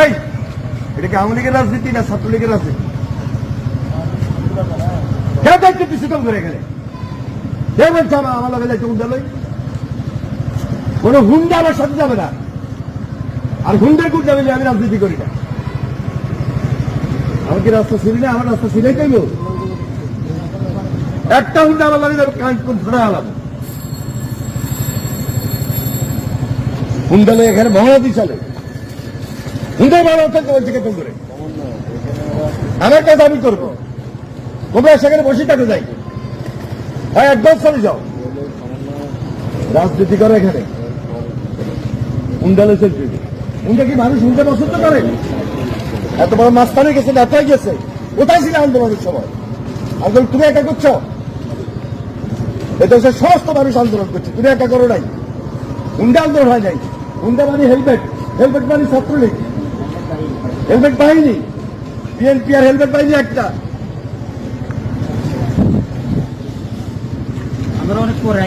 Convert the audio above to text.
এই এটা কি আওয়ামী লীগের রাজনীতি না ছাত্রলীগের রাজনীতি? কেউ দায়িত্ব দিচ্ছে কম করে গেলে কেউ বলছে আমার লোকের দায়িত্ব উদ্যালয় কোনো হুন্ডা আমার সাথে যাবে না। আর হুন্ডার গুণ যাবে আমি রাজনীতি করি না। আমার কি রাস্তা ছিলি না? আমার রাস্তা ছিলাই তাইব একটা হুন্ডা আমার লাগে কান ধরে আলাম হুন্ডা লেগে এখানে মহানদী চলে। হুন্ডা ভালো থাকতে বলছে কেতন করে আমার কাজ আমি করবো। তোমরা সেখানে বসে থাকতে যাই হয় একদম চলে যাও রাজনীতি করো এখানে। হুন্ডা লেছে হুন্ডা কি মানুষ হুন্ডা পছন্দ করে? এত বড় মাঝখানে গেছে নেতায় গেছে কোথায় ছিল আন্দোলনের সময়? আন্দোলন তুমি একা করছো? এটা সমস্ত মানুষ আন্দোলন করছে, তুমি একা করো নাই। হুন্ডা আন্দোলন হয় নাই। হুন্ডা মানে হেলমেট, হেলমেট মানে ছাত্রলীগ, হেলমেট বাহিনী, বিএনপি আর হেলমেট বাহিনী একটা। আমরা অনেক পরে